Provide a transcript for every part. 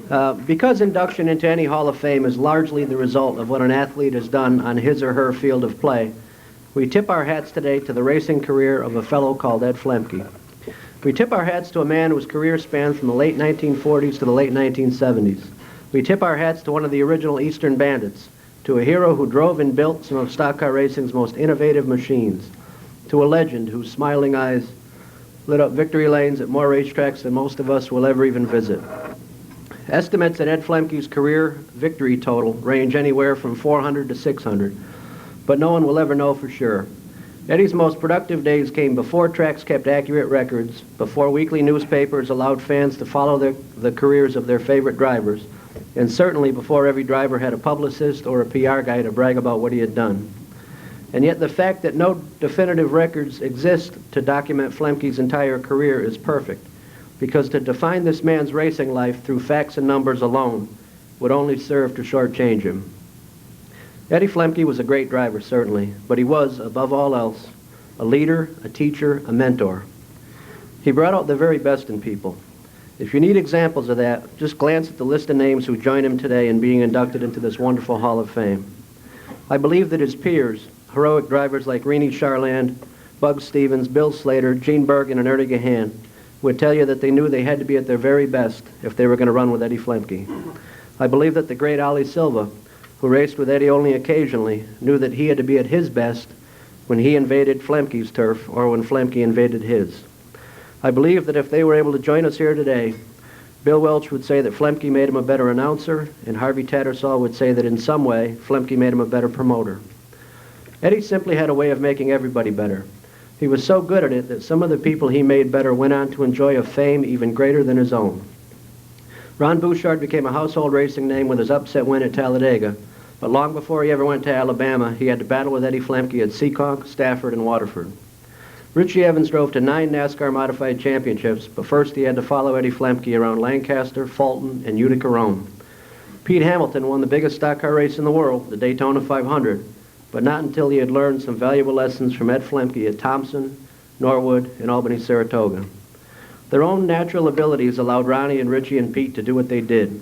Because induction into any Hall of Fame is largely the result of what an athlete has done on his or her field of play, we tip our hats today to the racing career of a fellow called Ed Flemke. We tip our hats to a man whose career spanned from the late 1940s to the late 1970s. We tip our hats to one of the original Eastern Bandits, to a hero who drove and built some of stock car racing's most innovative machines, to a legend whose smiling eyes lit up victory lanes at more racetracks than most of us will ever even visit. Estimates at Ed Flemke's career victory total range anywhere from 400 to 600, but no one will ever know for sure. Eddie's most productive days came before tracks kept accurate records, before weekly newspapers allowed fans to follow the careers of their favorite drivers, and certainly before every driver had a publicist or a PR guy to brag about what he had done. And yet the fact that no definitive records exist to document Flemke's entire career is perfect, because to define this man's racing life through facts and numbers alone would only serve to shortchange him. Eddie Flemke was a great driver, certainly, but he was, above all else, a leader, a teacher, a mentor. He brought out the very best in people. If you need examples of that, just glance at the list of names who join him today in being inducted into this wonderful Hall of Fame. I believe that his peers, heroic drivers like Rennie Charland, Bug Stevens, Bill Slater, Gene Bergen, and Ernie Gahan, would tell you that they knew they had to be at their very best if they were going to run with Eddie Flemke. I believe that the great Ollie Silva, who raced with Eddie only occasionally, knew that he had to be at his best when he invaded Flemke's turf or when Flemke invaded his. I believe that if they were able to join us here today, Bill Welch would say that Flemke made him a better announcer, and Harvey Tattersall would say that in some way, Flemke made him a better promoter. Eddie simply had a way of making everybody better. He was so good at it that some of the people he made better went on to enjoy a fame even greater than his own. Ron Bouchard became a household racing name with his upset win at Talladega, but long before he ever went to Alabama, he had to battle with Eddie Flemke at Seekonk, Stafford, and Waterford. Richie Evans drove to 9 NASCAR modified championships, but first he had to follow Eddie Flemke around Lancaster, Fulton, and Utica Rome. Pete Hamilton won the biggest stock car race in the world, the Daytona 500, but not until he had learned some valuable lessons from Ed Flemke at Thompson, Norwood, and Albany, Saratoga. Their own natural abilities allowed Ronnie and Richie and Pete to do what they did,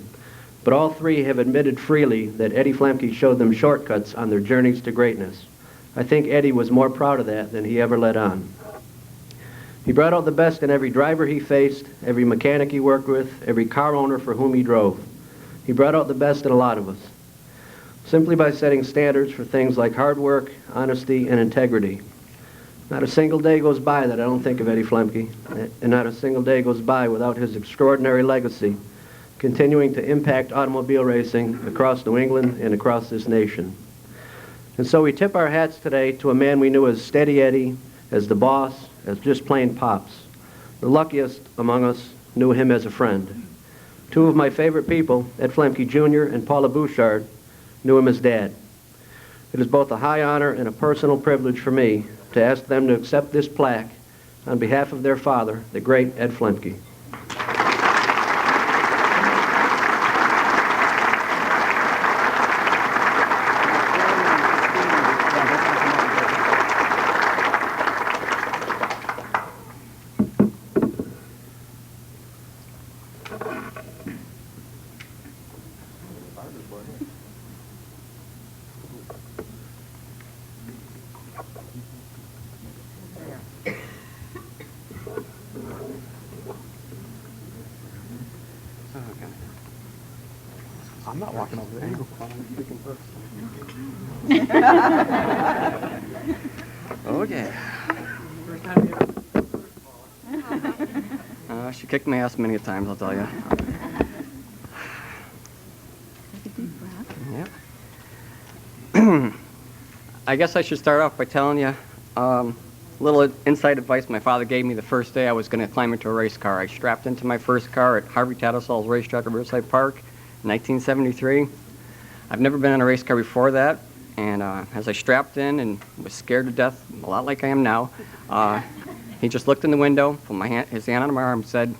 but all three have admitted freely that Eddie Flemke showed them shortcuts on their journeys to greatness. I think Eddie was more proud of that than he ever let on. He brought out the best in every driver he faced, every mechanic he worked with, every car owner for whom he drove. He brought out the best in a lot of us, simply by setting standards for things like hard work, honesty, and integrity. Not a single day goes by that I don't think of Eddie Flemke, and not a single day goes by without his extraordinary legacy continuing to impact automobile racing across New England and across this nation. And so we tip our hats today to a man we knew as Steady Eddie, as the boss, as just plain Pops. The luckiest among us knew him as a friend. Two of my favorite people, Ed Flemke Jr. and Paula Bouchard, knew him as Dad. It is both a high honor and a personal privilege for me to ask them to accept this plaque on behalf of their father, the great Ed Flemke. I'm not walking over there. You go on, I'm speaking first. Okay. She kicked my ass many times, I'll tell you. Yep. I guess I should start off by telling you a little inside advice my father gave me the first day I was going to climb into a race car. I strapped into my first car at Harvey Tattersall's racetrack at Riverside Park in 1973. I've never been in a race car before that, and as I strapped in and was scared to death, a lot like I am now, he just looked in the window, put his hand on my arm, and said,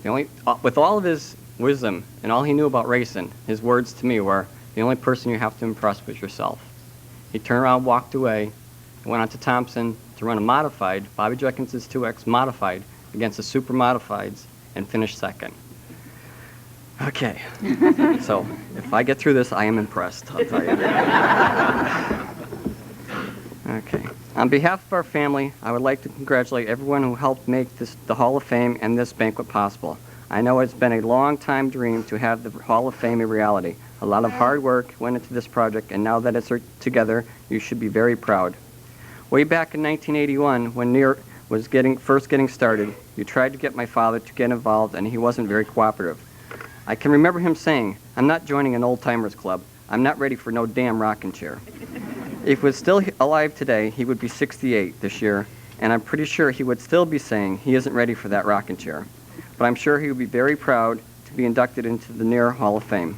with all of his wisdom and all he knew about racing, his words to me were, the only person you have to impress was yourself. He turned around, walked away, and went on to Thompson to run a modified, Bobby Jenkins' 2X modified, against the super modifieds, and finished second. Okay. So, if I get through this, I am impressed, I'll tell you. Okay. On behalf of our family, I would like to congratulate everyone who helped make the Hall of Fame and this banquet possible. I know it's been a long time dream to have the Hall of Fame a reality. A lot of hard work went into this project, and now that it's together, you should be very proud. Way back in 1981, when NEAR was first getting started, you tried to get my father to get involved, and he wasn't very cooperative. I can remember him saying, "I'm not joining an old-timers club. I'm not ready for no damn rocking chair." If he was still alive today, he would be 68 this year, and I'm pretty sure he would still be saying he isn't ready for that rocking chair. But I'm sure he would be very proud to be inducted into the NEAR Hall of Fame.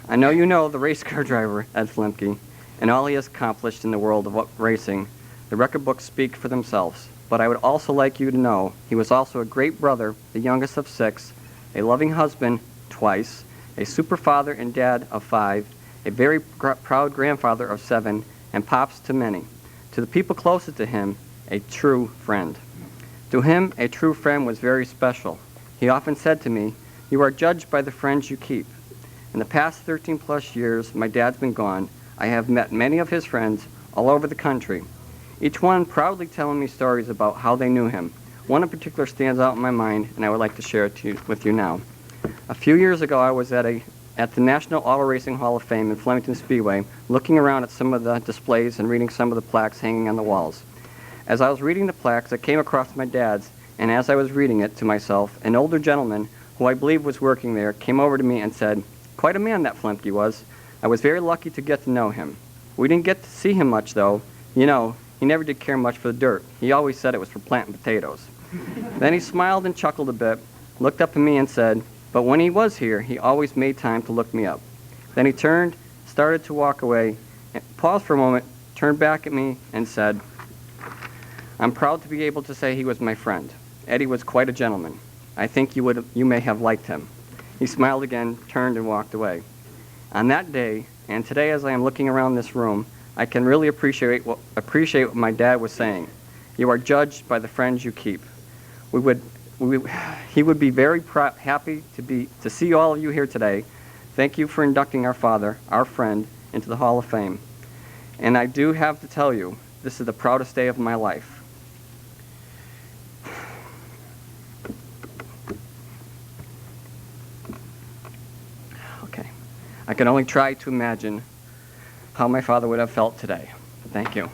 I know you know the race car driver, Ed Flemke, and all he has accomplished in the world of racing. The record books speak for themselves, but I would also like you to know he was also a great brother, the youngest of 6, a loving husband twice, a super father and dad of 5, a very proud grandfather of 7, and pops to many. To the people closest to him, a true friend. To him, a true friend was very special. He often said to me, "You are judged by the friends you keep." In the past 13 plus years my dad's been gone, I have met many of his friends all over the country, each one proudly telling me stories about how they knew him. One in particular stands out in my mind, and I would like to share it with you now. A few years ago, I was at the National Auto Racing Hall of Fame in Flemington Speedway, looking around at some of the displays and reading some of the plaques hanging on the walls. As I was reading the plaques, I came across my dad's, and as I was reading it to myself, an older gentleman, who I believe was working there, came over to me and said, "Quite a man that Flemke was. I was very lucky to get to know him. We didn't get to see him much, though. You know, he never did care much for the dirt. He always said it was for planting potatoes." Then he smiled and chuckled a bit, looked up at me and said, "But when he was here, he always made time to look me up." Then he turned, started to walk away, and paused for a moment, turned back at me and said, "I'm proud to be able to say he was my friend. Eddie was quite a gentleman. I think you may have liked him." He smiled again, turned and walked away. On that day, and today as I am looking around this room, I can really appreciate what my dad was saying. You are judged by the friends you keep. He would be very happy to see all of you here today. Thank you for inducting our father, our friend, into the Hall of Fame. And I do have to tell you, this is the proudest day of my life. Okay. I can only try to imagine how my father would have felt today. Thank you.